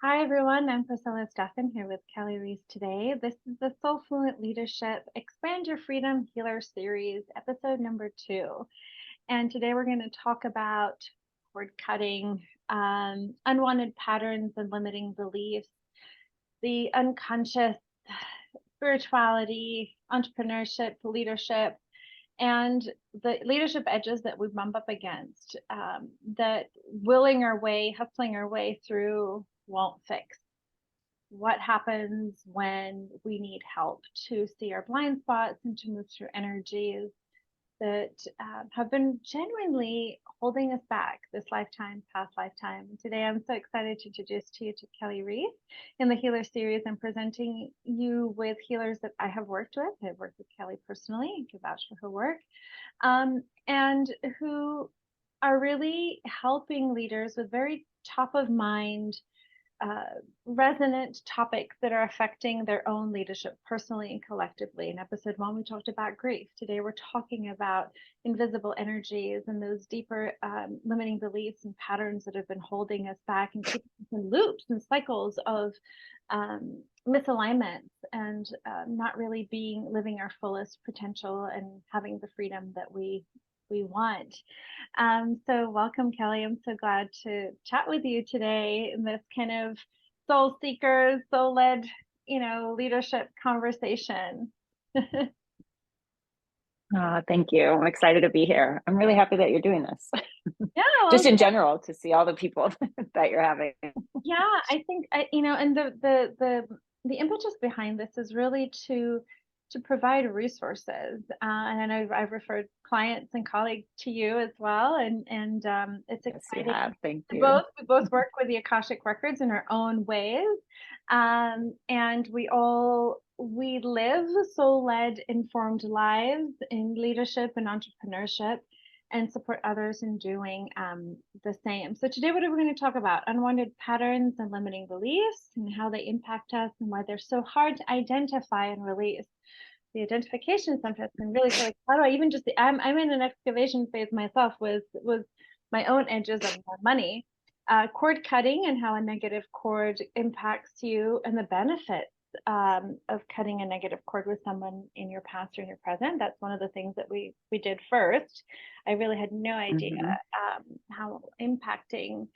Hi, everyone. I'm Priscilla Steffen here with Kelli Reese today. This is the Soul Fluent Leadership Expand Your Freedom Healer Series, episode number 2. And today we're going to talk about cord cutting, unwanted patterns and limiting beliefs, the unconscious, spirituality, entrepreneurship, leadership, and the leadership edges that we bump up against, that hustling our way through won't fix. What happens when we need help to see our blind spots and to move through energies that have been genuinely holding us back this lifetime, past lifetime. Today, I'm so excited to introduce to you to Kelli Reese. In the Healer series, I'm presenting you with healers that I have worked with. I've worked with Kelli personally and can vouch for her work, and who are really helping leaders with very top of mind resonant topics that are affecting their own leadership personally and collectively. In episode 1, we talked about grief. Today, we're talking about invisible energies and those deeper limiting beliefs and patterns that have been holding us back and keeping us in loops and cycles of misalignments and not really living our fullest potential and having the freedom that we want. So welcome, Kelli. I'm so glad to chat with you today in this kind of soul seeker, soul led, leadership conversation. Thank you. I'm excited to be here. I'm really happy that you're doing this. Yeah, Just in general, to see all the people that you're having. Yeah, I think and the impetus behind this is really to provide resources, and I know I've referred clients and colleagues to you as well, and it's Yes, you exciting. have. Thank We you. both work with the Akashic records in our own ways, and we live soul-led, informed lives in leadership and entrepreneurship, and support others in doing the same. So today, what are we going to talk about? Unwanted patterns and limiting beliefs and how they impact us and why they're so hard to identify and release. The identification sometimes can really feel like, how do I even just, I'm in an excavation phase myself with my own edges of money. Cord cutting and how a negative cord impacts you and the benefits of cutting a negative cord with someone in your past or in your present. That's one of the things that we did first. I really had no idea how impacting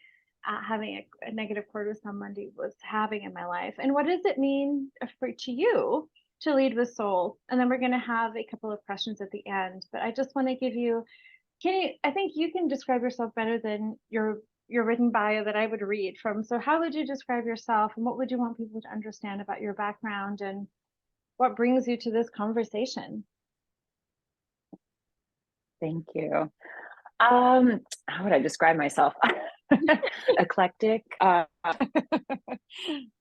having a negative cord with somebody was having in my life. And what does it mean to you to lead with soul? And then we're going to have a couple of questions at the end. But I just want to give you, I think you can describe yourself better than your written bio that I would read from. So how would you describe yourself, and what would you want people to understand about your background and what brings you to this conversation? Thank you. How would I describe myself? Eclectic,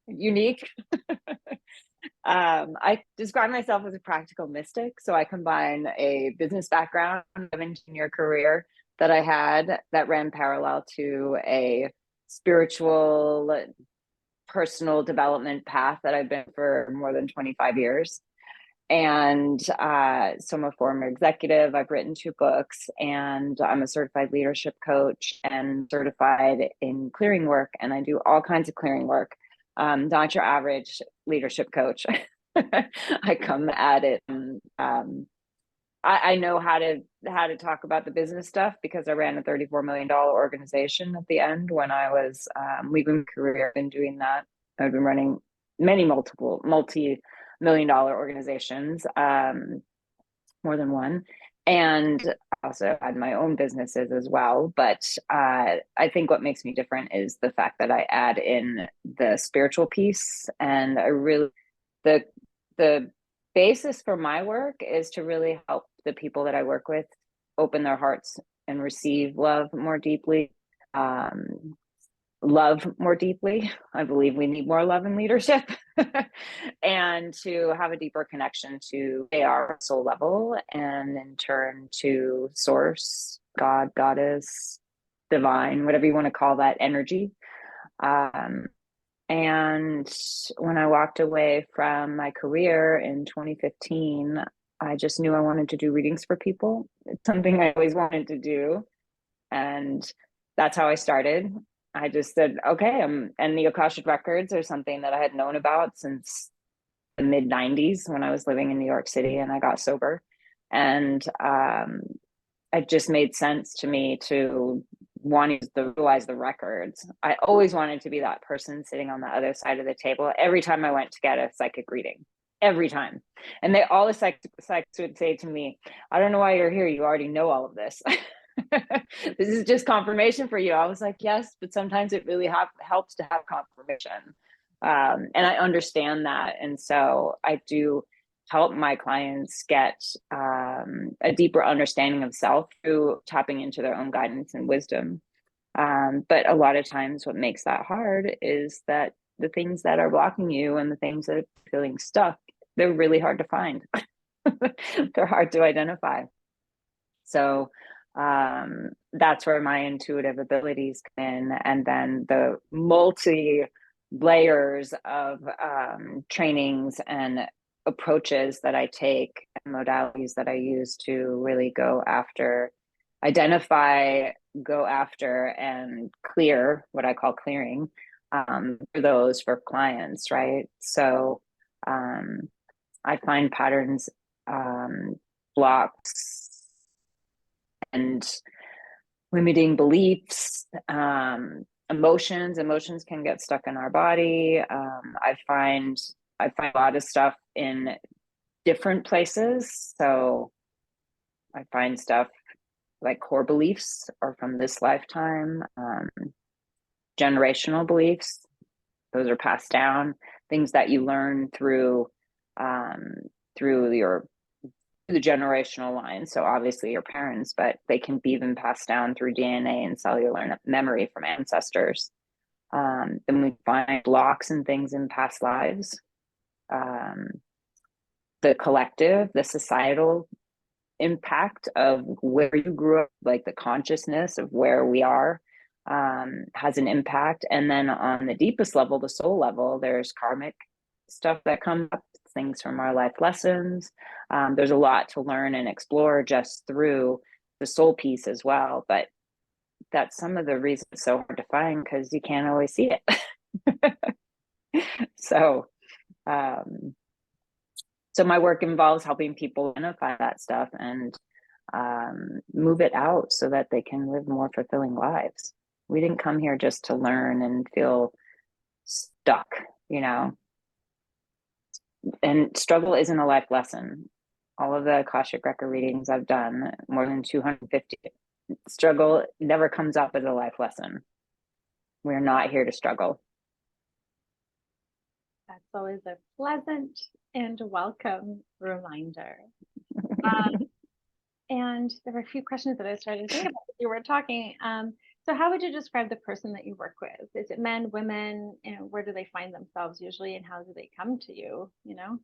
unique. I describe myself as a practical mystic. So I combine a business background, an engineer career that I had that ran parallel to a spiritual, personal development path that I've been for more than 25 years. And so I'm a former executive. I've written 2 books, and I'm a certified leadership coach and certified in clearing work. And I do all kinds of clearing work. Not your average leadership coach. I come at it. I know how to talk about the business stuff because I ran a $34 million organization at the end when I was leaving my career. I've been doing that. I've been running many multi-million-dollar organizations, more than one, and also had my own businesses as well. But I think what makes me different is the fact that I add in the spiritual piece, and I really the basis for my work is to really help the people that I work with open their hearts and receive love more deeply. Love more deeply. I believe we need more love in leadership and to have a deeper connection to our soul level, and in turn to source, God, goddess, divine, whatever you want to call that energy. And when I walked away from my career in 2015, I just knew I wanted to do readings for people. It's something I always wanted to do. And that's how I started. I just said, okay, and the Akashic records are something that I had known about since the mid 90s when I was living in New York City and I got sober. And it just made sense to me to want to utilize the records. I always wanted to be that person sitting on the other side of the table every time I went to get a psychic reading, every time. And they all the psychics would say to me, I don't know why you're here. You already know all of this. This is just confirmation for you. I was like, yes, but sometimes it really helps to have confirmation. And I understand that. And so I do help my clients get a deeper understanding of self through tapping into their own guidance and wisdom. But a lot of times, what makes that hard is that the things that are blocking you and the things that are feeling stuck, they're really hard to find. They're hard to identify. So that's where my intuitive abilities come in. And then the multi layers of trainings and approaches that I take and modalities that I use to really go after, identify, go after, and clear what I call clearing for those for clients, right? So I find patterns, blocks, and limiting beliefs, emotions can get stuck in our body. I find a lot of stuff in different places. So I find stuff like core beliefs are from this lifetime, generational beliefs, those are passed down, things that you learn through your the generational line. So obviously your parents, but they can be even passed down through DNA and cellular memory from ancestors. Then we find blocks and things in past lives. The collective, the societal impact of where you grew up, like the consciousness of where we are, has an impact. And then on the deepest level, the soul level, there's karmic stuff that comes up, things from our life lessons. There's a lot to learn and explore just through the soul piece as well. But that's some of the reasons it's so hard to find, because you can't always see it. So, so my work involves helping people identify that stuff and move it out so that they can live more fulfilling lives. We didn't come here just to learn and feel stuck, you know. And struggle isn't a life lesson. All of the Akashic record readings I've done, more than 250, struggle never comes up as a life lesson. We're not here to struggle. That's always a pleasant and welcome reminder. And there were a few questions that I started to think about as you were talking. So how would you describe the person that you work with? Is it men, women, and where do they find themselves usually, and how do they come to you, you know?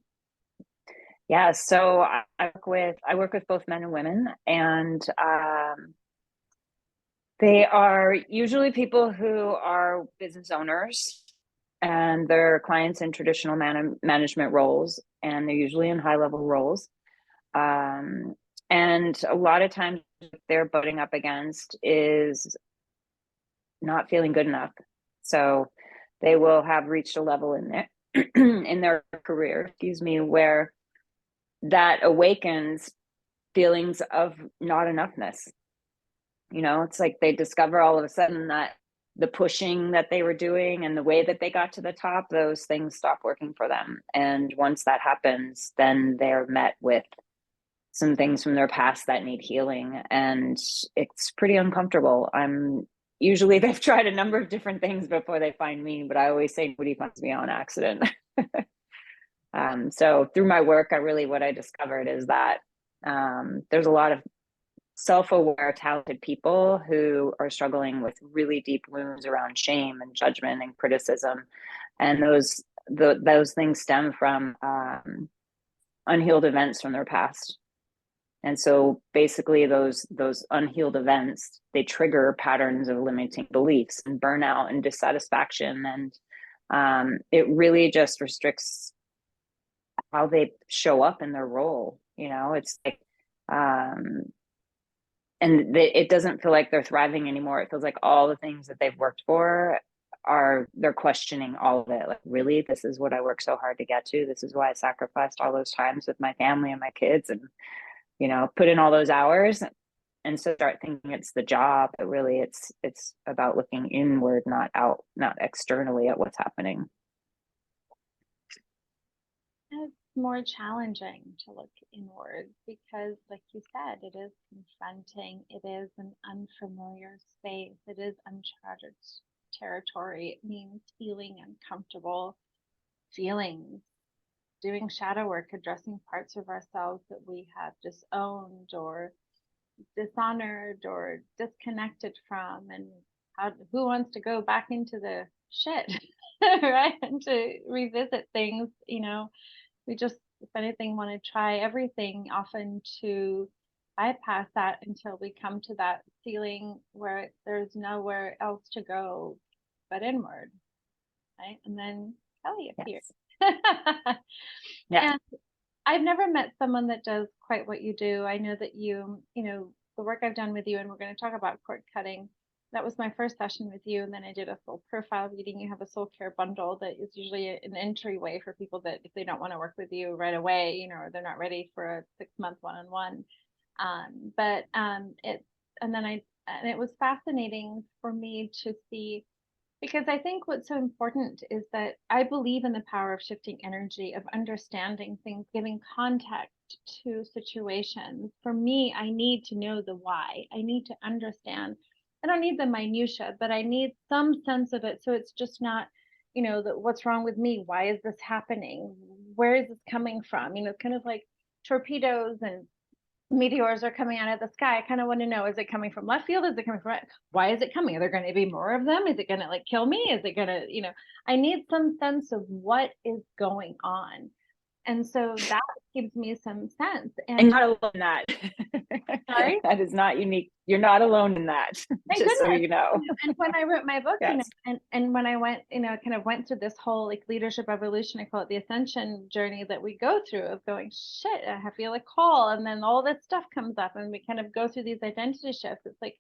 Yeah, so I work with both men and women, and they are usually people who are business owners and their clients in traditional management roles, and they're usually in high level roles. And a lot of times they're butting up against is not feeling good enough. So they will have reached a level in their in their career, where that awakens feelings of not enoughness. You know, it's like they discover all of a sudden that the pushing that they were doing and the way that they got to the top, those things stop working for them. And once that happens, then they're met with some things from their past that need healing. And it's pretty uncomfortable. Usually they've tried a number of different things before they find me, but I always say nobody finds me on accident. So through my work, what I discovered is that there's a lot of self-aware, talented people who are struggling with really deep wounds around shame and judgment and criticism. And those things stem from unhealed events from their past. And so basically those unhealed events, they trigger patterns of limiting beliefs and burnout and dissatisfaction. And it really just restricts how they show up in their role. You know, it's like, and it doesn't feel like they're thriving anymore. It feels like all the things that they've worked for they're questioning all of it. Like, really, this is what I worked so hard to get to. This is why I sacrificed all those times with my family and my kids, and put in all those hours. And so start thinking it's the job, but really it's about looking inward, not out, not externally at what's happening. It's more challenging to look inward because, like you said, it is confronting. It is an unfamiliar space. It is uncharted territory. It means feeling uncomfortable feelings, doing shadow work, addressing parts of ourselves that we have disowned or dishonored or disconnected from. And who wants to go back into the shit, right? And to revisit things, we just, if anything, want to try everything often to bypass that until we come to that feeling where there's nowhere else to go but inward, right? And then Kelli appears. Yes. Yeah. And I've never met someone that does quite what you do. I know that the work I've done with you, and we're going to talk about cord cutting. That was my first session with you. And then I did a full profile reading. You have a soul care bundle that is usually an entryway for people that if they don't want to work with you right away, or they're not ready for a 6-month one-on-one. And it was fascinating for me to see, because I think what's so important is that I believe in the power of shifting energy, of understanding things, giving context to situations. For me, I need to know the why. I need to understand. I don't need the minutia, but I need some sense of it. So it's just not, what's wrong with me? Why is this happening? Where is this coming from? Kind of like torpedoes and meteors are coming out of the sky. I kind of want to know, is it coming from left field? Is it coming from right? Why is it coming? Are there going to be more of them? Is it going to kill me? Is it going to, I need some sense of what is going on. And so that gives me some sense. And not alone in that. Sorry? That is not unique. You're not alone in that. Thank just goodness. So you know. And when I wrote my book, yes. and when I went, kind of went through this whole leadership evolution, I call it the ascension journey that we go through of going, shit, I feel a call. And then all this stuff comes up and we kind of go through these identity shifts. It's like,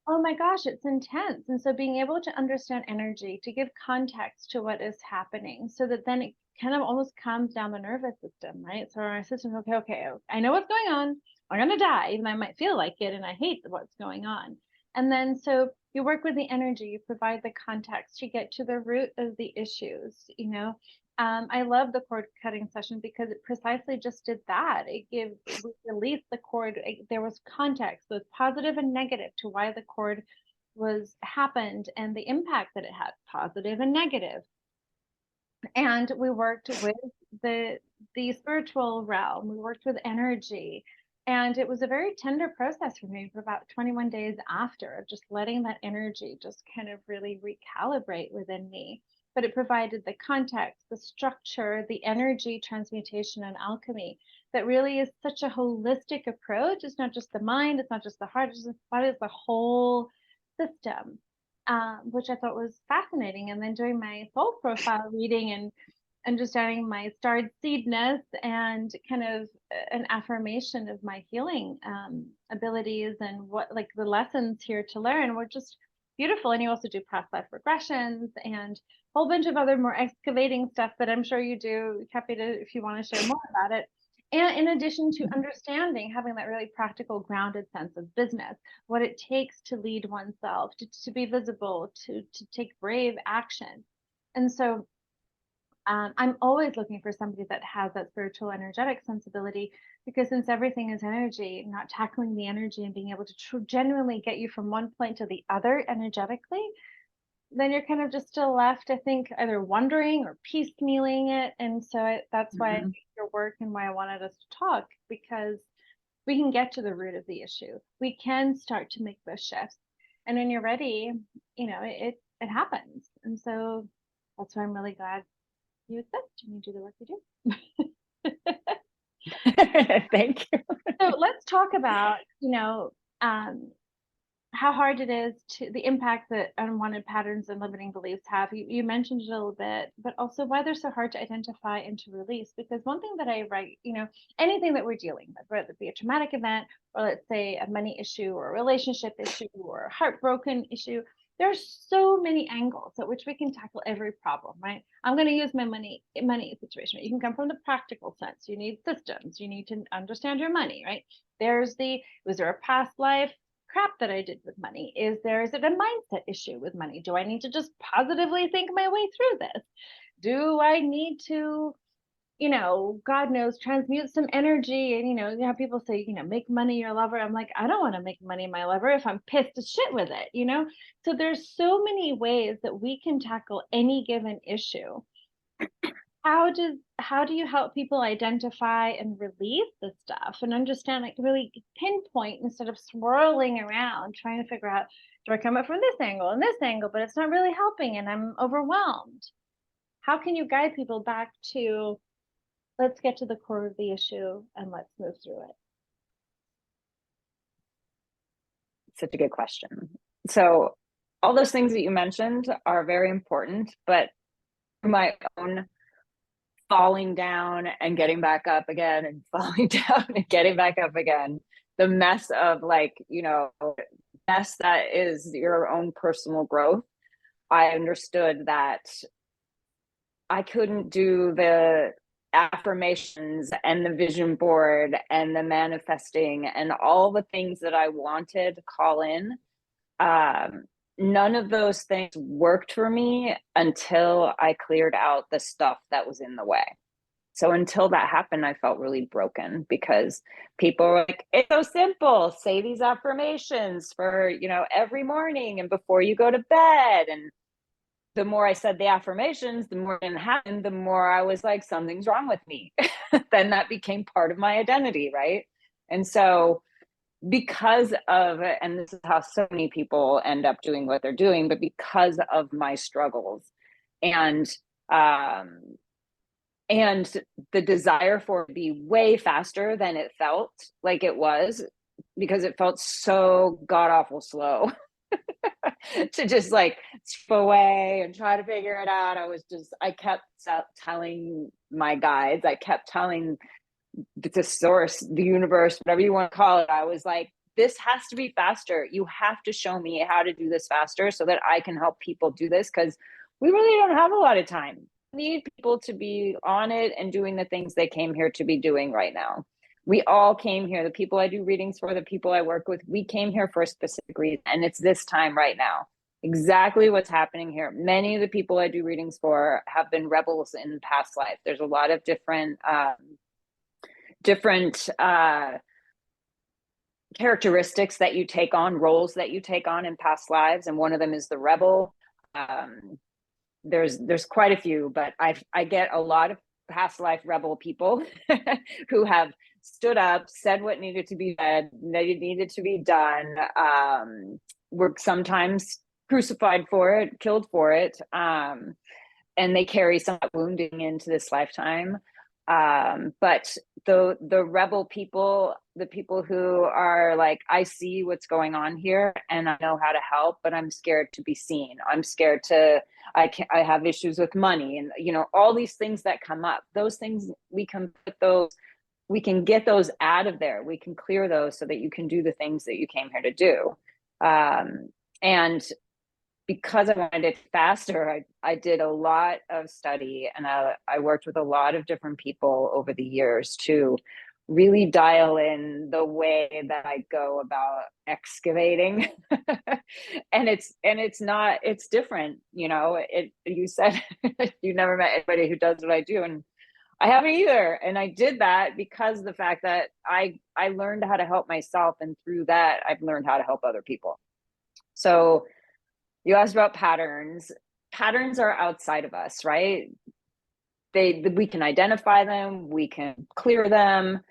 oh my gosh, it's intense. And so being able to understand energy, to give context to what is happening so that then it kind of almost calms down the nervous system, right? So our system's okay, I know what's going on. I'm going to die, even though I might feel like it and I hate what's going on. And then so you work with the energy, you provide the context, you get to the root of the issues, I love the cord cutting session because it precisely just did that. We released the cord. There was context, both positive and negative, to why the cord was happened and the impact that it had, positive and negative. And we worked with the spiritual realm. We worked with energy. And it was a very tender process for me for about 21 days after, of just letting that energy just kind of really recalibrate within me. But it provided the context, the structure, the energy transmutation and alchemy that really is such a holistic approach. It's not just the mind, it's not just the heart, it's just the body, it's the whole system. Which I thought was fascinating. And then doing my soul profile reading and understanding my starred seedness and kind of an affirmation of my healing abilities and what the lessons here to learn were just beautiful. And you also do past life regressions and a whole bunch of other more excavating stuff that I'm sure you do. Happy to, if you want to share more about it. And in addition to understanding, having that really practical, grounded sense of business, what it takes to lead oneself, to be visible, to take brave action. And so I'm always looking for somebody that has that spiritual, energetic sensibility, because since everything is energy, not tackling the energy and being able to genuinely get you from one point to the other energetically, then you're kind of just still left, I think, either wondering or piecemealing it. And so that's why I think your work and why I wanted us to talk, because we can get to the root of the issue. We can start to make those shifts. And when you're ready, it happens. And so that's why I'm really glad you accept and you do the work you do. Thank you. So let's talk about, how hard it is to the impact that unwanted patterns and limiting beliefs have. You mentioned it a little bit, but also why they're so hard to identify and to release. Because one thing that I write, anything that we're dealing with, whether it be a traumatic event or let's say a money issue or a relationship issue or a heartbroken issue, there's so many angles at which we can tackle every problem, right? I'm going to use my money situation. You can come from the practical sense. You need systems. You need to understand your money, right? Was there a past life crap that I did with money? Is it a mindset issue with money? Do I need to just positively think my way through this? Do I need to, God knows, transmute some energy? And, people say, make money your lover. I'm like, I don't want to make money my lover if I'm pissed as shit with it. So there's so many ways that we can tackle any given issue. How do you help people identify and release the stuff and understand, like really pinpoint instead of swirling around trying to figure out, do I come up from this angle and this angle, but it's not really helping and I'm overwhelmed? How can you guide people back to, let's get to the core of the issue and let's move through it? Such a good question. So all those things that you mentioned are very important, but my own falling down and getting back up again and falling down and getting back up again, the mess of mess that is your own personal growth, I understood that I couldn't do the affirmations and the vision board and the manifesting and all the things that I wanted to call in. None of those things worked for me until I cleared out the stuff that was in the way. So until that happened, I felt really broken because people were like, it's so simple. Say these affirmations for, every morning and before you go to bed. And the more I said the affirmations, the more it didn't happen, the more I was like, something's wrong with me. Then that became part of my identity, right? And so because of, and this is how so many people end up doing what they're doing, but because of my struggles and the desire for it to be way faster than it felt like it was, because it felt so god awful slow to just like chip away and try to figure it out. I kept telling my guides, I kept telling the source, the universe, whatever you want to call it, I was like, this has to be faster. You have to show me how to do this faster so that I can help people do this, because we really don't have a lot of time. We need people to be on it and doing the things they came here to be doing right now. We all came here, the people I do readings for, the people I work with, we came here for a specific reason, and it's this time right now. Exactly what's happening here. Many of the people I do readings for have been rebels in past life. There's a lot of different characteristics that you take on, roles that you take on in past lives, and one of them is the rebel. There's quite a few, but I get a lot of past life rebel people who have stood up, said what needed to be said, needed to be done, were sometimes crucified for it, killed for it, and they carry some wounding into this lifetime. But the rebel people, the people who are like, I see what's going on here and I know how to help, but I'm scared to be seen. I'm scared I have issues with money and, all these things that come up, those things, we can get those out of there. We can clear those so that you can do the things that you came here to do. And because I wanted it faster, I did a lot of study and I worked with a lot of different people over the years to really dial in the way that I go about excavating. and it's different. You said you never met anybody who does what I do, and I haven't either. And I did that because of the fact that I learned how to help myself, and through that I've learned how to help other people. So you asked about patterns. Patterns are outside of us, right? We can identify them, we can clear them,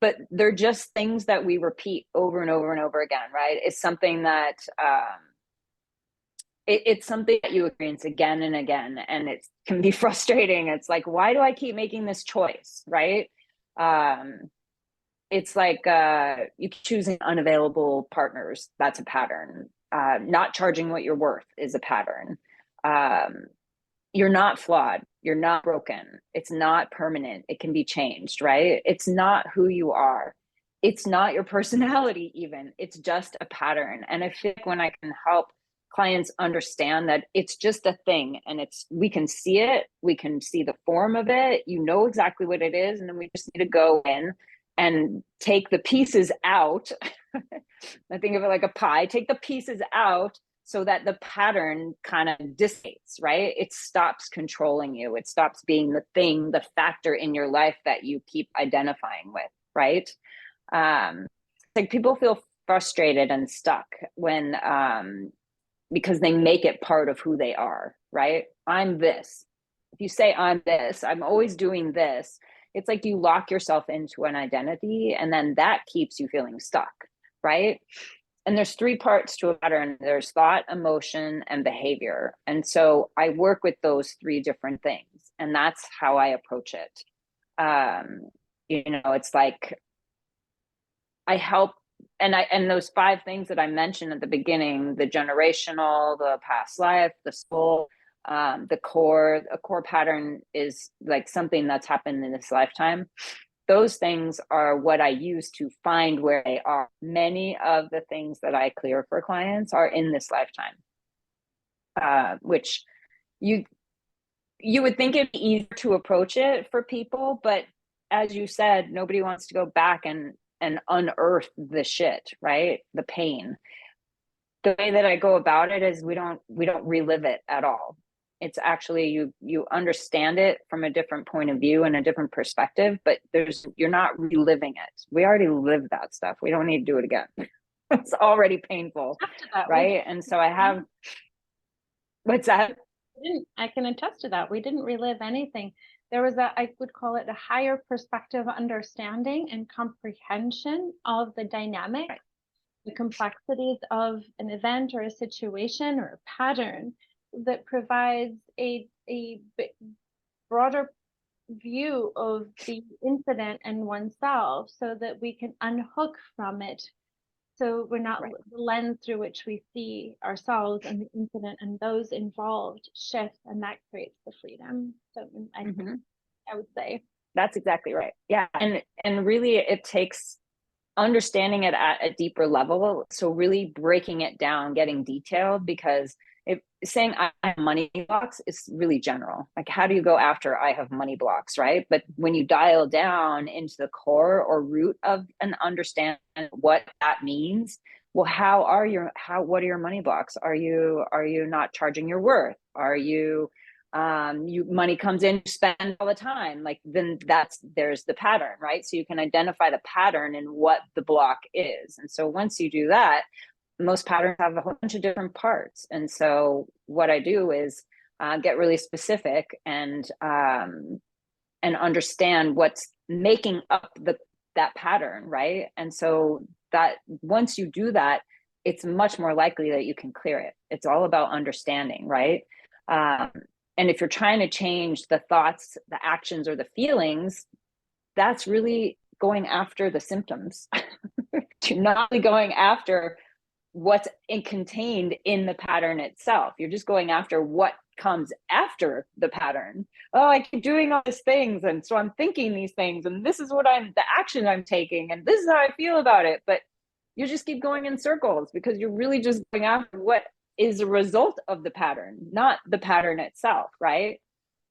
but they're just things that we repeat over and over and over again, right? It's something that it's something that you experience again and again, and it can be frustrating. It's like, why do I keep making this choice, right? it's like you choosing unavailable partners. That's a pattern. Not charging what you're worth is a pattern. Um, you're not flawed. You're not broken. It's not permanent. It can be changed, right? It's not who you are. It's not your personality, even. It's just a pattern. And I feel like when I can help clients understand that it's just a thing and we can see it, we can see the form of it, you know exactly what it is. And then we just need to go in and take the pieces out. I think of it like a pie, take the pieces out so that the pattern kind of dissipates, right? It stops controlling you. It stops being the thing, the factor in your life that you keep identifying with, right? Like people feel frustrated and stuck when, because they make it part of who they are, right? I'm this. If you say I'm this, I'm always doing this, it's like you lock yourself into an identity and then that keeps you feeling stuck, right? And there's three parts to a pattern. There's thought, emotion, and behavior. And so I work with those three different things. And that's how I approach it. It's like I help, and those five things that I mentioned at the beginning, the generational, the past life, the soul, a core pattern is like something that's happened in this lifetime. Those things are what I use to find where they are. Many of the things that I clear for clients are in this lifetime, which you would think it'd be easier to approach it for people, but as you said, nobody wants to go back and unearth the shit, right? The pain. The way that I go about it is we don't relive it at all. It's actually you understand it from a different point of view and a different perspective, but you're not reliving it. We already lived that stuff. We don't need to do it again. It's already painful, right? And so I have, what's that? I can attest to that. We didn't relive anything. There was I would call it a higher perspective understanding and comprehension of the dynamic, right, the complexities of an event or a situation or a pattern that provides a broader view of the incident and oneself so that we can unhook from it. So we're not, right, the lens through which we see ourselves and the incident and those involved shift, and that creates the freedom. So I would say that's exactly right. Yeah, and really it takes understanding it at a deeper level. So really breaking it down, getting detailed, because if saying I have money blocks is really general. Like, how do you go after I have money blocks, right? But when you dial down into the core or root of an understanding what that means, well, what are your money blocks? Are you not charging your worth? Are you money comes in, you spend all the time, like then there's the pattern, right? So you can identify the pattern and what the block is. And so once you do that, most patterns have a whole bunch of different parts. And so what I do is get really specific and understand what's making up that pattern, right? And so that once you do that, it's much more likely that you can clear it. It's all about understanding, right? And if you're trying to change the thoughts, the actions, or the feelings, that's really going after the symptoms. You're not really going after what's contained in the pattern itself. You're just going after what comes after the pattern. Oh, I keep doing all these things, and so I'm thinking these things, and this is the action I'm taking, and this is how I feel about it. But you just keep going in circles because you're really just going after what is a result of the pattern, not the pattern itself, right?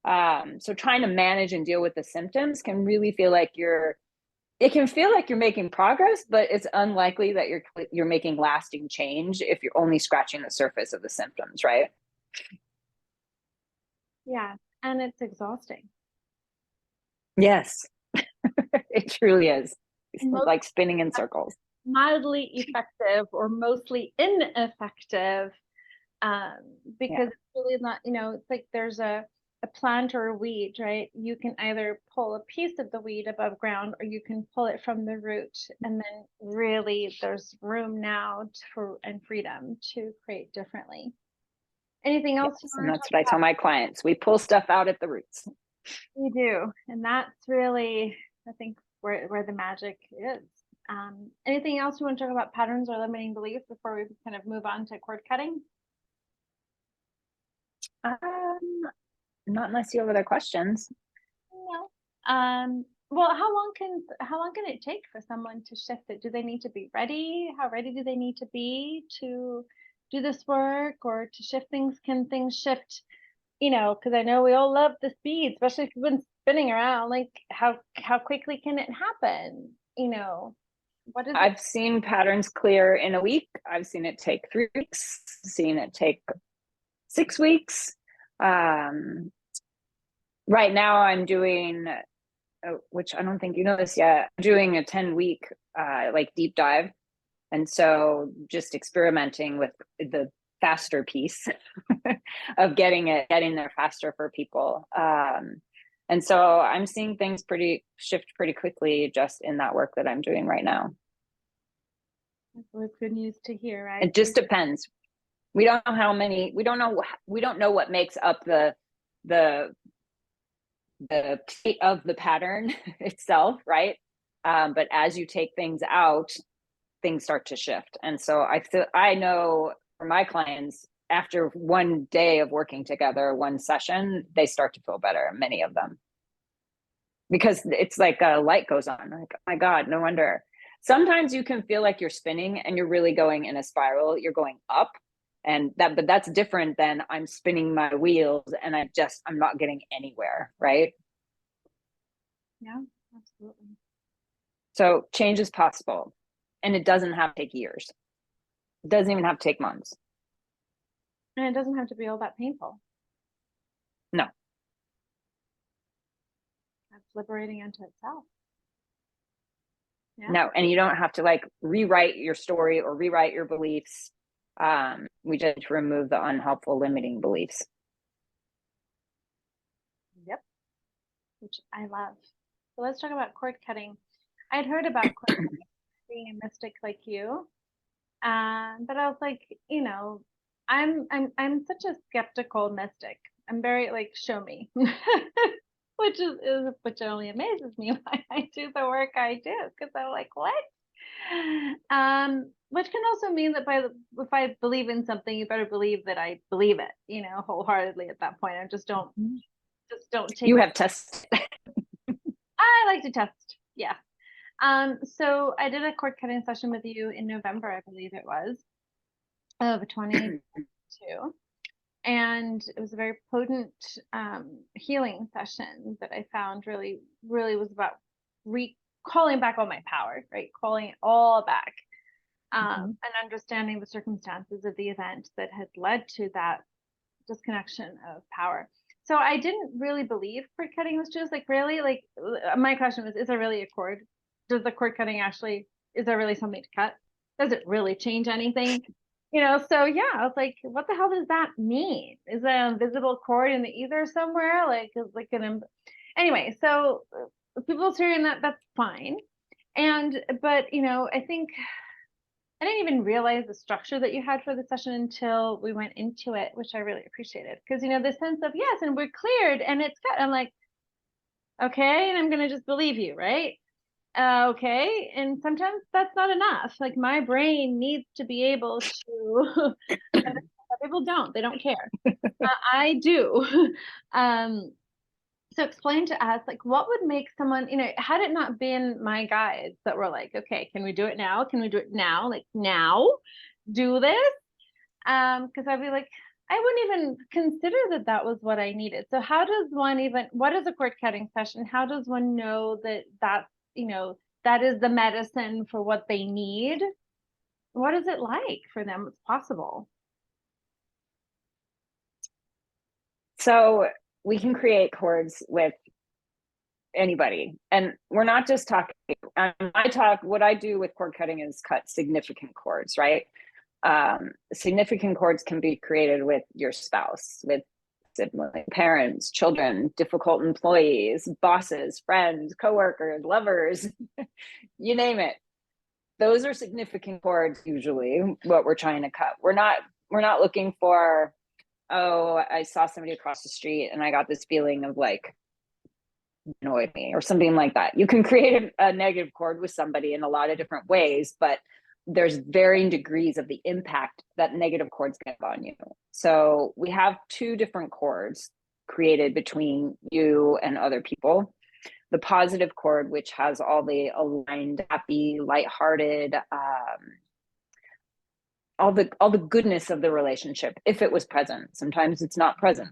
So trying to manage and deal with the symptoms can really feel like you're making progress, but it's unlikely that you're making lasting change if you're only scratching the surface of the symptoms, right? Yeah, and it's exhausting. Yes, it truly is. It's like spinning in circles. Mildly effective or mostly ineffective, because it's really not, it's like there's a plant or a weed, right? You can either pull a piece of the weed above ground or you can pull it from the root, and then really there's room now and freedom to create differently. Anything else? Yes, and that's what I tell my clients. We pull stuff out at the roots. We do, and that's really, I think, where the magic is. Anything else you want to talk about patterns or limiting beliefs before we kind of move on to cord cutting? Not unless you have other questions. No. Well, how long can it take for someone to shift it? Do they need to be ready? How ready do they need to be to do this work or to shift things? Can things shift? Because I know we all love the speed, especially if you've been spinning around. Like how quickly can it happen? What is it? I've seen patterns clear in a week. I've seen it take 3 weeks, seen it take 6 weeks. Right now I'm doing, which I don't think you know this yet, I'm doing a 10-week like deep dive. And so just experimenting with the faster piece of getting there faster for people. And so I'm seeing things shift pretty quickly just in that work that I'm doing right now. That's good news to hear, right? It just depends. We don't know what makes up the plate of the pattern itself, right? But as you take things out, things start to shift. And so I know for my clients, after one day of working together, one session, they start to feel better, many of them. Because it's like a light goes on, like, oh my God, no wonder. Sometimes you can feel like you're spinning and you're really going in a spiral, you're going up. But that's different than I'm spinning my wheels and I'm not getting anywhere, right? Yeah, absolutely. So change is possible, and it doesn't have to take years. It doesn't even have to take months. And it doesn't have to be all that painful. No. That's liberating unto itself. Yeah. No, and you don't have to like rewrite your story or rewrite your beliefs. We just remove the unhelpful limiting beliefs. Yep. Which I love. So let's talk about cord cutting. I'd heard about cord cutting, being a mystic like you. But I was like, I'm such a skeptical mystic. I'm very like, show me. Which only amazes me why I do the work I do, because I'm like, what? Which can also mean that if I believe in something, you better believe that I believe it, wholeheartedly at that point. I just don't take. You have tested. I like to test. Yeah. So I did a cord cutting session with you in November, I believe it was, of 2022. And it was a very potent healing session that I found really, really was about calling back all my power, right? Calling it all back, and understanding the circumstances of the event that had led to that disconnection of power. So I didn't really believe cord cutting was just like, really, like, my question was, is there really a cord? Does the cord cutting is there really something to cut? Does it really change anything? So yeah, I was like, what the hell does that mean? Is there an invisible cord in the ether somewhere? Anyway, so people's hearing that's fine. But I think I didn't even realize the structure that you had for the session until we went into it, which I really appreciated. Because the sense of, yes, and we're cleared and it's good. I'm like, okay, and I'm gonna just believe you, right? Okay. And sometimes that's not enough. Like, my brain needs to be able to people don't, they don't care. I do. So explain to us, like, what would make someone, had it not been my guides that were like, okay, can we do it now? Can we do it now? Like, now, do this? Because I'd be like, I wouldn't even consider that was what I needed. So how does one what is a cord cutting session? How does one know that that is the medicine for what they need? What is it like for them? What's possible? So we can create cords with anybody, and we're not just talking. What I do with cord cutting is cut significant cords, right? Significant cords can be created with your spouse, with siblings, parents, children, difficult employees, bosses, friends, coworkers, lovers, you name it. Those are significant cords, usually what we're trying to cut. We're not looking for, oh, I saw somebody across the street and I got this feeling of like annoyed me, or something like that. You can create a negative cord with somebody in a lot of different ways, but there's varying degrees of the impact that negative cords get on you. So we have two different cords created between you and other people. The positive cord, which has all the aligned, happy, lighthearted, all the goodness of the relationship, if it was present. Sometimes it's not present.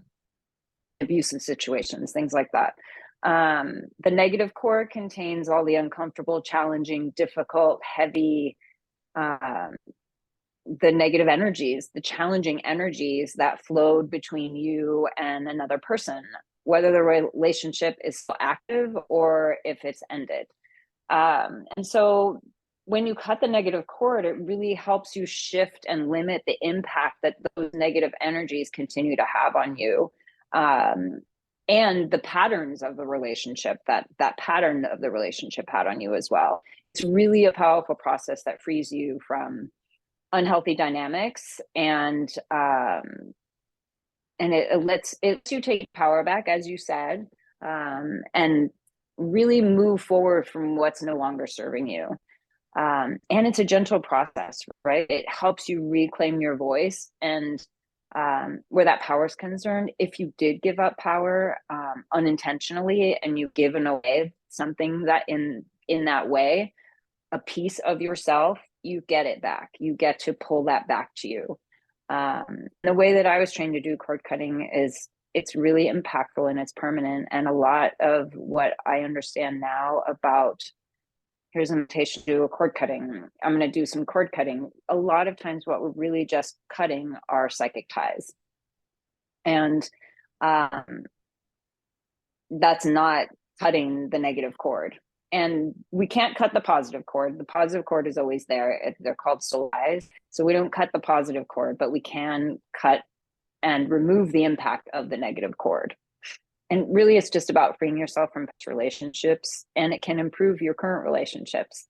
Abusive situations, things like that. The negative cord contains all the uncomfortable, challenging, difficult, heavy, the negative energies, the challenging energies that flowed between you and another person, whether the relationship is still active or if it's ended. And so when you cut the negative cord, it really helps you shift and limit the impact that those negative energies continue to have on you. And the patterns of the relationship, that pattern of the relationship had on you as well. It's really a powerful process that frees you from unhealthy dynamics, and it lets you take power back, as you said, and really move forward from what's no longer serving you. And it's a gentle process, right? It helps you reclaim your voice, and where that power is concerned, if you did give up power unintentionally, and you've given away something that in that way, a piece of yourself, you get it back. You get to pull that back to you. The way that I was trained to do cord cutting is it's really impactful and it's permanent. And a lot of what I understand now about, here's an invitation to do a cord cutting, I'm going to do some cord cutting. A lot of times what we're really just cutting are psychic ties. And that's not cutting the negative cord. And we can't cut the positive cord. The positive cord is always there. They're called soul ties. So we don't cut the positive cord, but we can cut and remove the impact of the negative cord. And really, it's just about freeing yourself from past relationships, and it can improve your current relationships,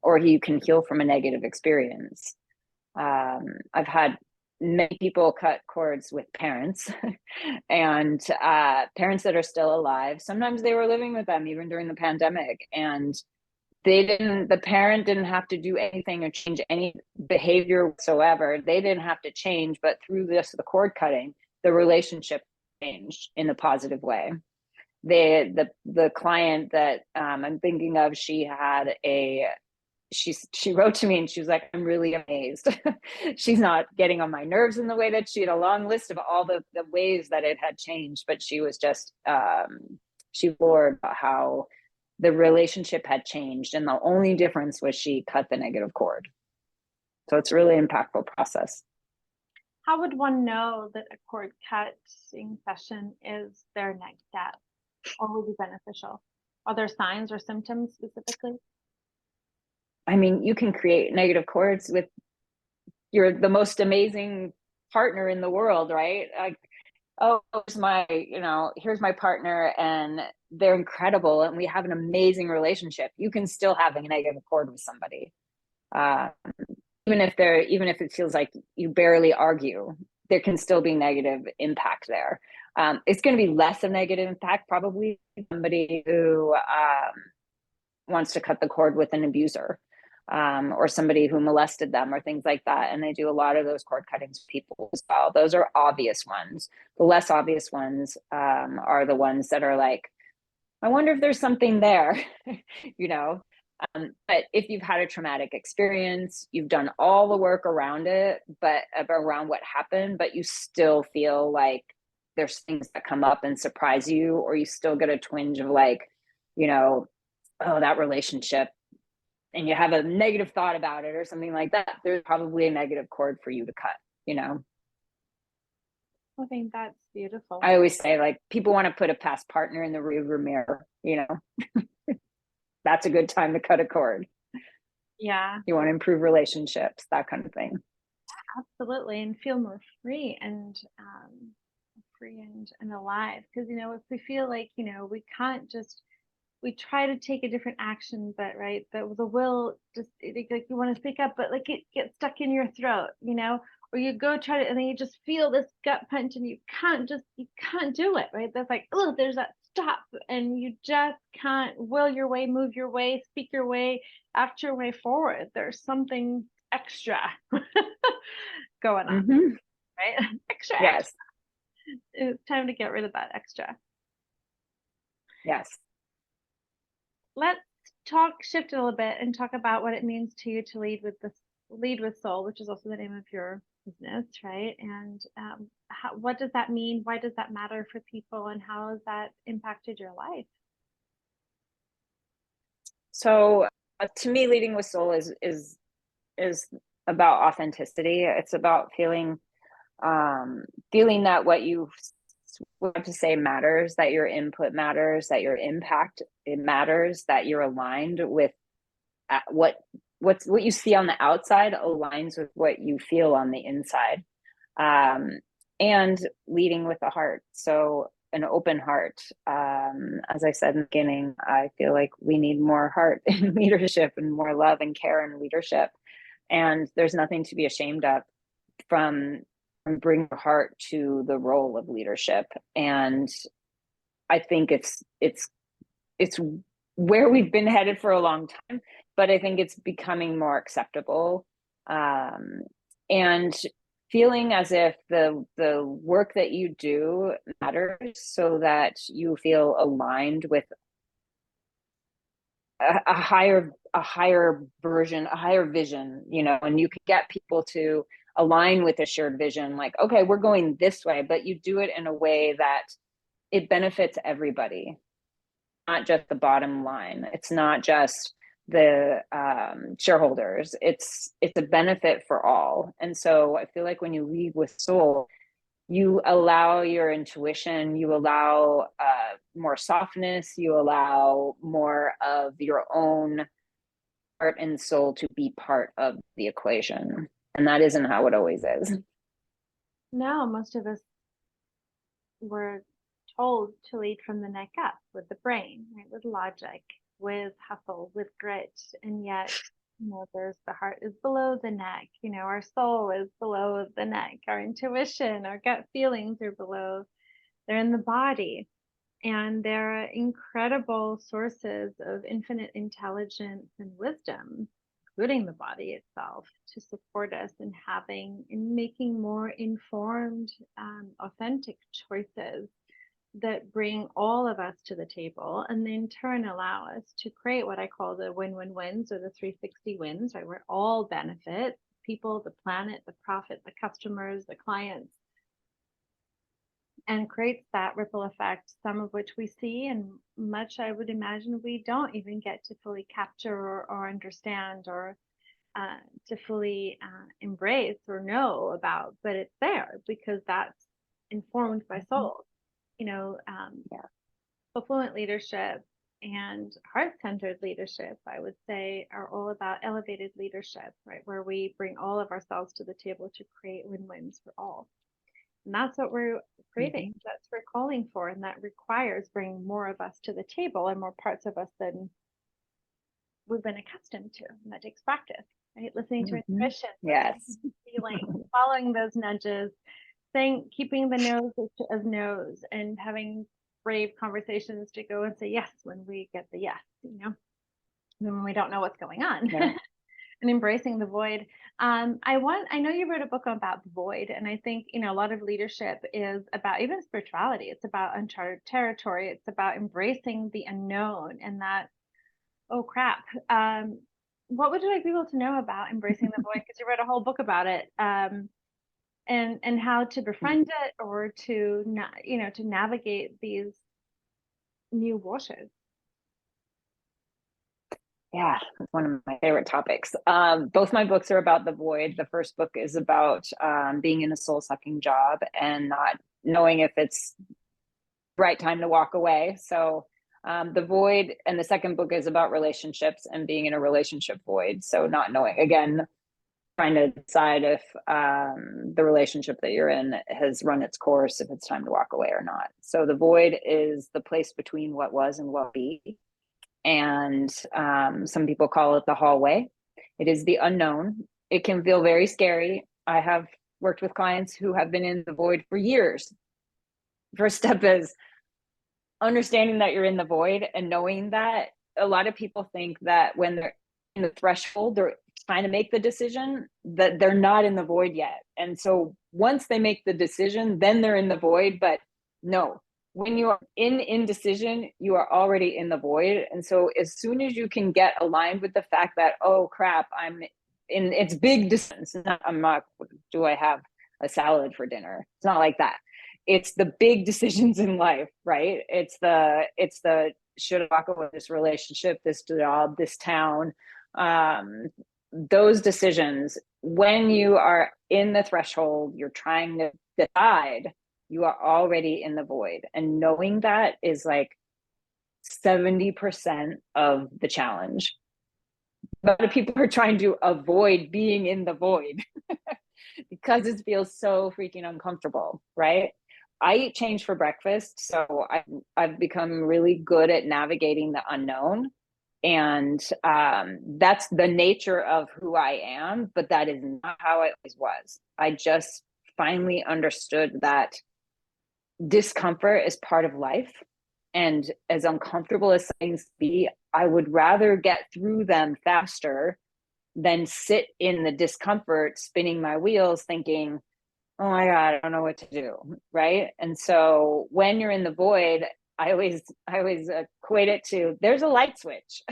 or you can heal from a negative experience. I've had many people cut cords with parents and parents that are still alive. Sometimes they were living with them even during the pandemic, and the parent didn't have to do anything or change any behavior whatsoever. They didn't have to change, but through the cord cutting, the relationship changed in a positive way. The client that I'm thinking of, she wrote to me and she was like, I'm really amazed. She's not getting on my nerves in the way that she had a long list of all the ways that it had changed, but she was just, she floored about how the relationship had changed. And the only difference was she cut the negative cord. So it's a really impactful process. How would one know that a cord cutting session is their next step or will be beneficial? Are there signs or symptoms specifically? I mean, you can create negative cords with the most amazing partner in the world, right? Like, oh, here's my partner and they're incredible and we have an amazing relationship. You can still have a negative cord with somebody. Even if it feels like you barely argue, there can still be negative impact there. It's going to be less of negative impact, probably somebody who wants to cut the cord with an abuser, or somebody who molested them or things like that. And they do a lot of those cord cuttings with people as well. Those are obvious ones. The less obvious ones are the ones that are like, I wonder if there's something there, but if you've had a traumatic experience, you've done all the work around it, but around what happened, but you still feel like there's things that come up and surprise you, or you still get a twinge of like, oh, that relationship, and you have a negative thought about it or something like that, there's probably a negative cord for you to cut, I think that's beautiful. I always say, like, people want to put a past partner in the rearview mirror, that's a good time to cut a cord. Yeah. You want to improve relationships, that kind of thing. Absolutely. And feel more free and alive. Because, if we feel like, we can't just, we try to take a different action, but right, the will just like you want to speak up, but like it gets stuck in your throat, or you go try to, and then you just feel this gut punch and you can't do it, right? That's like, oh, there's that stop, and you just can't will your way, move your way, speak your way, act your way forward. There's something extra going on, Mm-hmm. right? Extra, extra. Yes. It's time to get rid of that extra. Yes. Let's shift a little bit and talk about what it means to you to lead with soul, which is also the name of your business, right? And what does that mean? Why does that matter for people, and how has that impacted your life? So to me, leading with soul is about authenticity. It's about feeling that what you want to say matters, that your input matters, that your impact it matters, that you're aligned with what you see on the outside aligns with what you feel on the inside, and leading with a heart. So an open heart. As I said in the beginning, I feel like we need more heart in leadership and more love and care in leadership. And there's nothing to be ashamed of from bringing your heart to the role of leadership. And I think it's where we've been headed for a long time, but I think it's becoming more acceptable. And feeling as if the work that you do matters, so that you feel aligned with a higher version, a higher vision, and you can get people to align with a shared vision, like, okay, we're going this way, but you do it in a way that it benefits everybody, not just the bottom line. It's not just the shareholders. It's a benefit for all. And so I feel like when you lead with soul, you allow your intuition, you allow more softness, you allow more of your own heart and soul to be part of the equation. And that isn't how it always is. No, most of us were told to lead from the neck up with the brain, right? With logic, with hustle, with grit. And yet, there's the heart is below the neck, our soul is below the neck, our intuition, our gut feelings are below, they're in the body. And they're incredible sources of infinite intelligence and wisdom, including the body itself, to support us in making more informed, authentic choices that bring all of us to the table, and in turn allow us to create what I call the win-win-wins, or the 360 wins, right? Where all benefit: people, the planet, the profit, the customers, the clients, and creates that ripple effect, some of which we see, and much I would imagine we don't even get to fully capture or understand, or to fully embrace or know about, but it's there because that's informed by soul. Yeah. Fulfillment leadership and heart-centered leadership, I would say, are all about elevated leadership, right? Where we bring all of ourselves to the table to create win-wins for all. And that's what we're craving. Mm-hmm. That's what we're calling for. And that requires bringing more of us to the table, and more parts of us than we've been accustomed to. And that takes practice, right? Listening to Mm-hmm. intuition, Yes. feeling, following those nudges, keeping the nose as nose, and having brave conversations to go and say yes when we get the yes, when we don't know what's going on. Yeah. And embracing the void. I know you wrote a book about the void, and I think a lot of leadership is about, even spirituality, it's about uncharted territory. It's about embracing the unknown, and that, oh crap. What would you like people to know about embracing the void? Because you wrote a whole book about it, and how to befriend it, or to to navigate these new waters. Yeah, it's one of my favorite topics. Both my books are about the void. The first book is about being in a soul-sucking job and not knowing if it's the right time to walk away. So the void, and the second book is about relationships and being in a relationship void. So not knowing, again, trying to decide if the relationship that you're in has run its course, if it's time to walk away or not. So the void is the place between what was and what be. And some people call it the hallway. It is the unknown. It can feel very scary. I have worked with clients who have been in the void for years. First step is, understanding that you're in the void and knowing that. A lot of people think that when they're in the threshold, they're trying to make the decision, that they're not in the void yet. And so once they make the decision, then they're in the void. But no, when you are in indecision, you are already in the void. And so as soon as you can get aligned with the fact that, oh crap, I'm in, it's big decisions. I'm not, do I have a salad for dinner? It's not like that. It's the big decisions in life, right? It's the should I walk away this relationship, this job, this town, those decisions. When you are in the threshold, you're trying to decide, you are already in the void. And knowing that is like 70% of the challenge. A lot of people are trying to avoid being in the void because it feels so freaking uncomfortable, right? I eat change for breakfast, so I've become really good at navigating the unknown, and that's the nature of who I am. But that is not how I always was. I just finally understood that discomfort is part of life, and as uncomfortable as things be, I would rather get through them faster than sit in the discomfort, spinning my wheels, thinking, oh my God, I don't know what to do. Right. And so when you're in the void, I always equate it to, there's a light switch.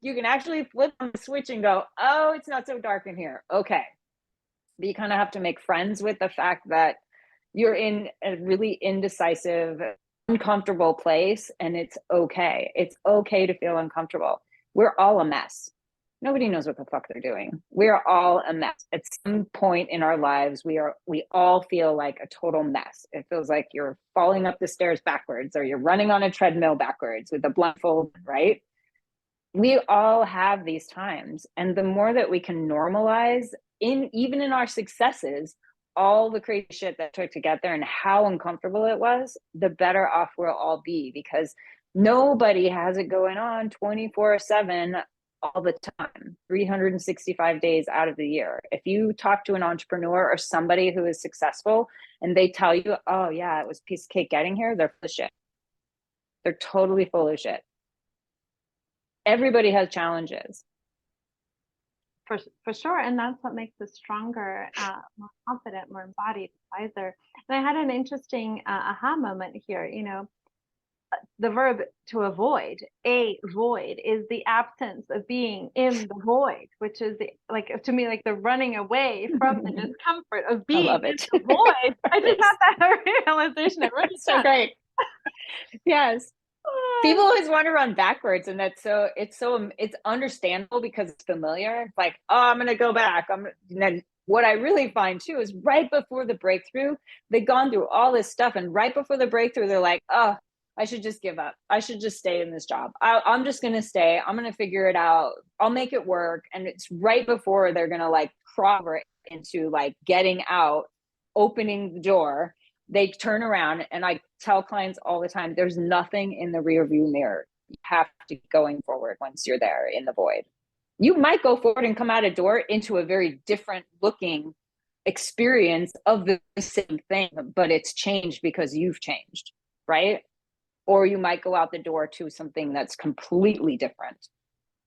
You can actually flip on the switch and go, oh, it's not so dark in here. Okay. But you kind of have to make friends with the fact that you're in a really indecisive, uncomfortable place, and it's okay. It's okay to feel uncomfortable. We're all a mess. Nobody knows what the fuck they're doing. We're all a mess. At some point in our lives, we all feel like a total mess. It feels like you're falling up the stairs backwards, or you're running on a treadmill backwards with a blindfold, right? We all have these times. And the more that we can normalize, even in our successes, all the crazy shit that took to get there and how uncomfortable it was, the better off we'll all be, because nobody has it going on 24/7 all the time, 365 days out of the year. If you talk to an entrepreneur or somebody who is successful and they tell you, oh yeah, it was a piece of cake getting here, they're full of shit. They're totally full of shit. Everybody has challenges. For sure. And that's what makes us stronger, more confident, more embodied, wiser. And I had an interesting aha moment here. The verb to avoid, a void, is the absence of being in the void, which is to me, like the running away from the discomfort of I being love in it. the void. I just had that realization. I wrote it So down. great. Yes. People always want to run backwards, and it's understandable because it's familiar. It's like, oh, I'm gonna go back. And then what I really find too is right before the breakthrough, they've gone through all this stuff, and right before the breakthrough, they're like, oh, I should just give up. I should just stay in this job. I'm just gonna stay. I'm gonna figure it out. I'll make it work. And it's right before they're gonna like crawl into like getting out, opening the door, they turn around. And I tell clients all the time, there's nothing in the rear view mirror. You have to keep going forward once you're there in the void. You might go forward and come out a door into a very different looking experience of the same thing, but it's changed because you've changed, right? Or you might go out the door to something that's completely different,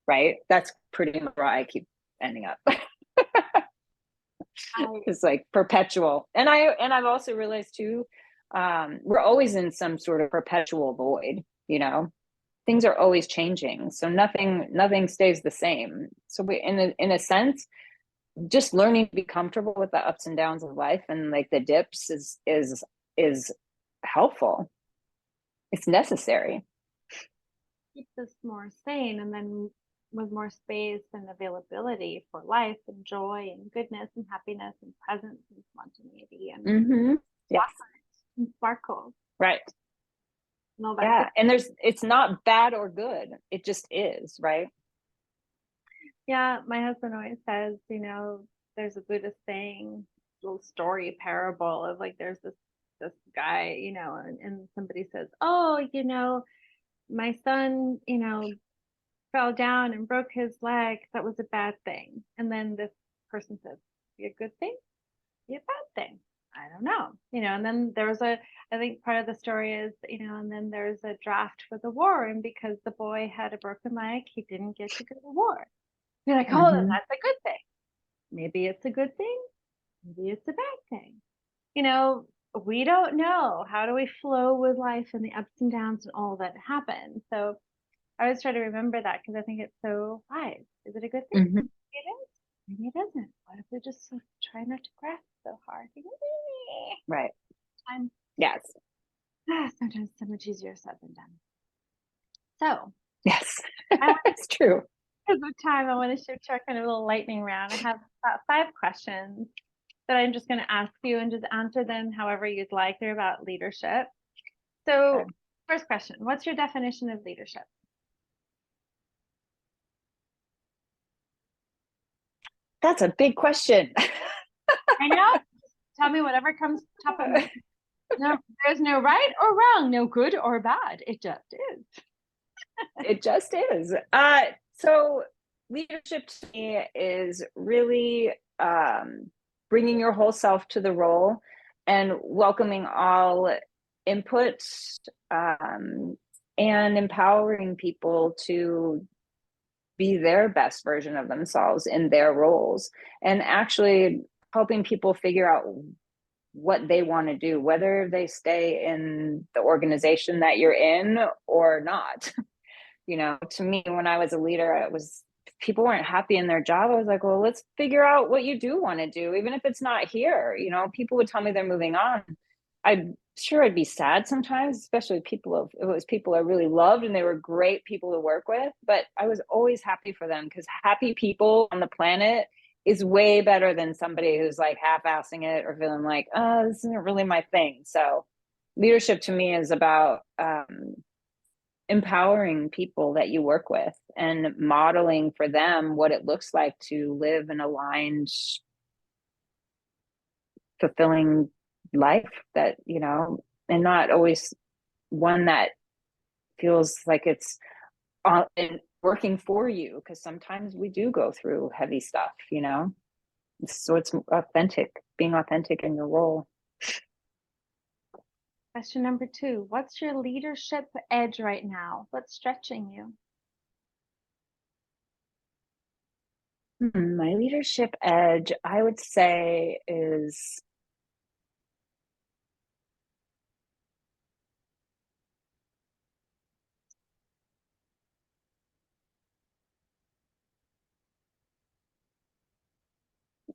right? That's pretty much where I keep ending up. It's like perpetual. And I've also realized too, we're always in some sort of perpetual void, things are always changing. So nothing stays the same. So we, in a sense, just learning to be comfortable with the ups and downs of life and like the dips is helpful. It's necessary. Keeps us more sane, and then with more space and availability for life and joy and goodness and happiness and presence and spontaneity and Yes. and sparkle. Right. No, Yeah. And it's not bad or good. It just is, right? Yeah, my husband always says, there's a Buddhist saying, little story parable of like there's this guy, and somebody says, oh, my son, fell down and broke his leg. That was a bad thing. And then this person says, be a good thing, be a bad thing. I don't know, and then there was I think part of the story is, and then there's a draft for the war. And because the boy had a broken leg, he didn't get to go to war. You're like, oh, then Mm-hmm. that's a good thing. Maybe it's a good thing. Maybe it's a bad thing. You know, we don't know. How do we flow with life and the ups and downs and all that happens? So I always try to remember that because I think it's so wise. Is it a good thing? Mm-hmm. Maybe it is. Maybe it isn't. What if we just try not to grasp so hard? Right. I'm Yes. sometimes so much easier said than done. So Yes. I want It's true. because of time, I want to shoot you kind of a little lightning round. I have about 5 questions that I'm just going to ask you and just answer them however you'd like. They're about leadership. Okay. So, first question, what's your definition of leadership? That's a big question. I know. Tell me whatever comes top of mind. No, there's no right or wrong, no good or bad. It just is. It just is. So leadership to me is really bringing your whole self to the role and welcoming all input, and empowering people to be their best version of themselves in their roles, and actually helping people figure out what they want to do, whether they stay in the organization that you're in or not. To me, when I was a leader, it was people weren't happy in their job. I was like, well, let's figure out what you do want to do, even if it's not here. People would tell me they're moving on. I'm sure I'd be sad sometimes, especially it was people I really loved and they were great people to work with. But I was always happy for them, because happy people on the planet is way better than somebody who's like half-assing it or feeling like, oh, this isn't really my thing. So leadership to me is about empowering people that you work with and modeling for them what it looks like to live an aligned, fulfilling life that, and not always one that feels like it's working for you, because sometimes we do go through heavy stuff. So it's being authentic in your role. Question number 2, what's your leadership edge right now? What's stretching you? My leadership edge, I would say, is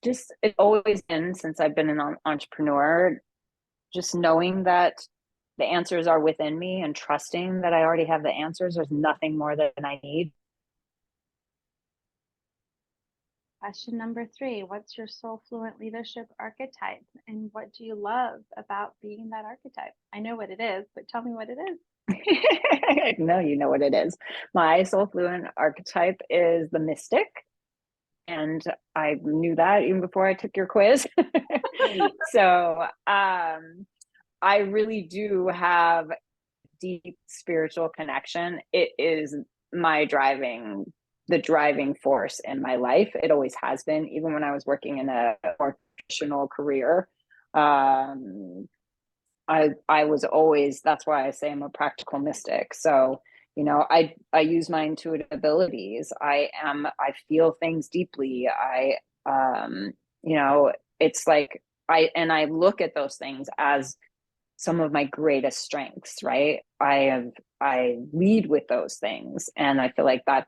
just, it's always been, since I've been an entrepreneur, just knowing that the answers are within me and trusting that I already have the answers. There's nothing more than I need. Question number 3, what's your soul fluent leadership archetype and what do you love about being that archetype? I know what it is, but tell me what it is. No, you know what it is. My soul fluent archetype is the mystic. And I knew that even before I took your quiz. So I really do have deep spiritual connection. It is the driving force in my life. It always has been, even when I was working in a more traditional career. I was always, that's why I say I'm a practical mystic. So, I use my intuitive abilities. I feel things deeply. It's like I look at those things as some of my greatest strengths, right? I lead with those things. And I feel like that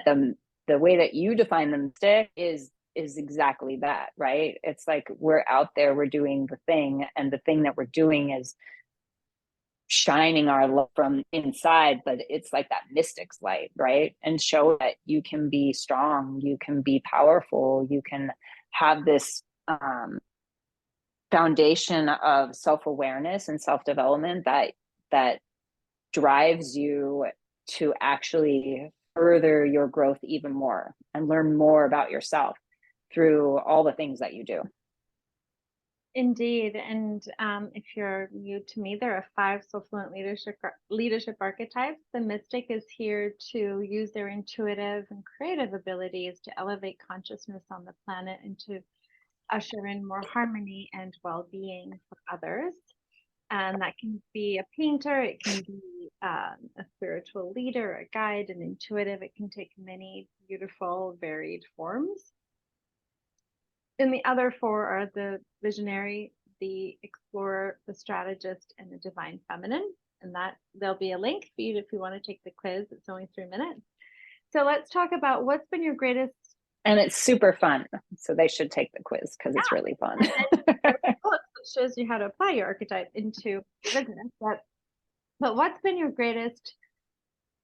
the way that you define the mystic is exactly that, right? It's like we're out there, we're doing the thing, and the thing that we're doing is shining our love from inside, but it's like that mystic's light, right? And show that you can be strong, you can be powerful, you can have this foundation of self-awareness and self-development that drives you to actually further your growth even more and learn more about yourself through all the things that you do. Indeed. And if you're new to me, there are 5 soul fluent leadership archetypes. The mystic is here to use their intuitive and creative abilities to elevate consciousness on the planet and to usher in more harmony and well-being for others. And that can be a painter, it can be a spiritual leader, a guide, an intuitive. It can take many beautiful, varied forms. And the other four are the visionary, the explorer, the strategist, and the divine feminine. And that there'll be a link for you if you want to take the quiz. It's only 3 minutes. So let's talk about what's been your greatest. And it's super fun. So they should take the quiz because it's really fun. It shows you how to apply your archetype into your business. But what's been your greatest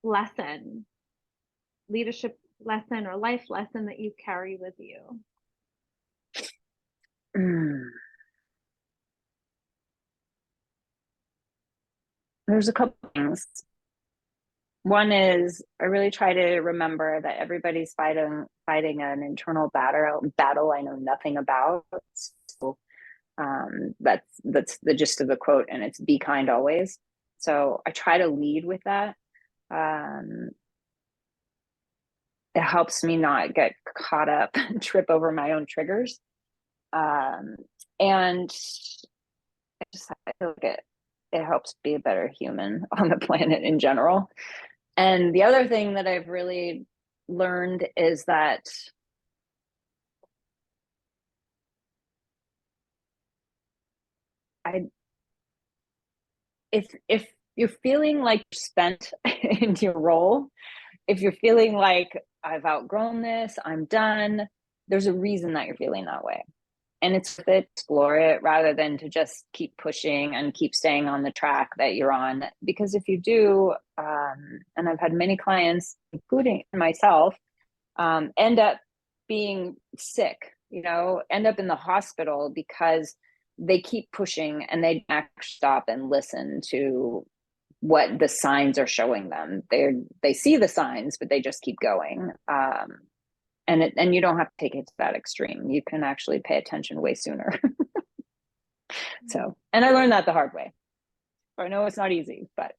lesson, leadership lesson or life lesson that you carry with you? There's a couple things. One is I really try to remember that everybody's fighting an internal battle I know nothing about. So that's the gist of the quote, and it's be kind always. So I try to lead with that. It helps me not get caught up and trip over my own triggers. And I feel like it helps be a better human on the planet in general. And the other thing that I've really learned is that if you're feeling like you're spent in your role, if you're feeling like I've outgrown this, I'm done, there's a reason that you're feeling that way. And it's to explore it rather than to just keep pushing and keep staying on the track that you're on. Because if you do, and I've had many clients, including myself, end up being sick, end up in the hospital because they keep pushing and they don't stop and listen to what the signs are showing them. They see the signs, but they just keep going. And you don't have to take it to that extreme. You can actually pay attention way sooner. So, and I learned that the hard way. I know it's not easy, but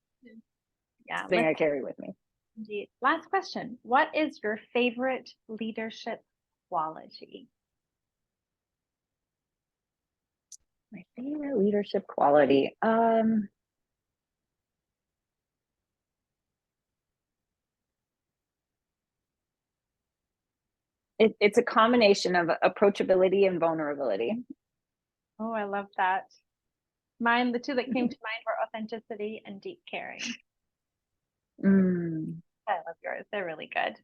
yeah, thing I carry with me. Indeed. Last question. What is your favorite leadership quality? My favorite leadership quality. It's a combination of approachability and vulnerability. Oh, I love that. Mine, the two that came to mind were authenticity and deep caring. I love yours. They're really good.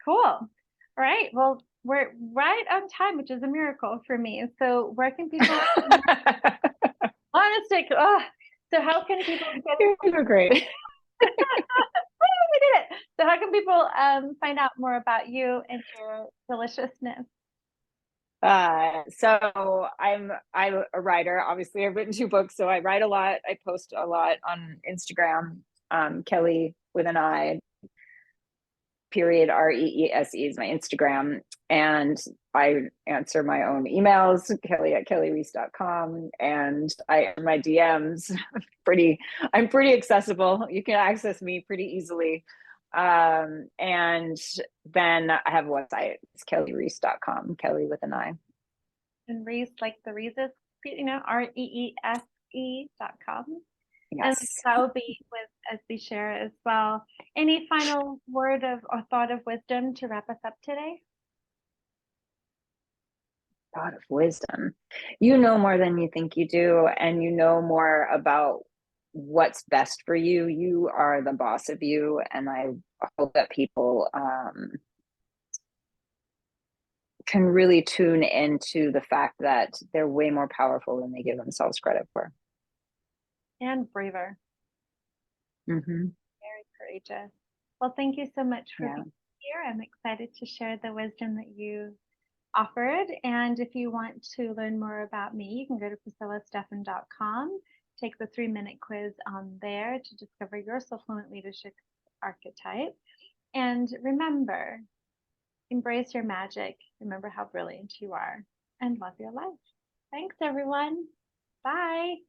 Cool. All right. Well, we're right on time, which is a miracle for me. So where can people honestly, so how can people get You're great. we did it. So how can people find out more about you and your deliciousness? So I'm a writer. Obviously, I've written 2 books, so I write a lot. I post a lot on Instagram. Kelli with an I, period, Reese is my Instagram. And I answer my own emails, Kelli@kellireese.com. And my DMs I'm pretty accessible. You can access me pretty easily. And then I have a website. It's kellireese.com, Kelli with an I. And Reese, like the Reese's, REESE.com. Yes. And that will be as we share as well. Any final word of or thought of wisdom to wrap us up today? Thought of wisdom. You know more than you think you do, and you know more about what's best for you. You are the boss of you, and I hope that people can really tune into the fact that they're way more powerful than they give themselves credit for. And braver. Very courageous. Well, thank you so much for being here. I'm excited to share the wisdom that you offered. And if you want to learn more about me, you can go to PriscillaSteffen.com, take the 3-minute quiz on there to discover your soul-fluent leadership archetype. And remember, embrace your magic. Remember how brilliant you are and love your life. Thanks, everyone. Bye.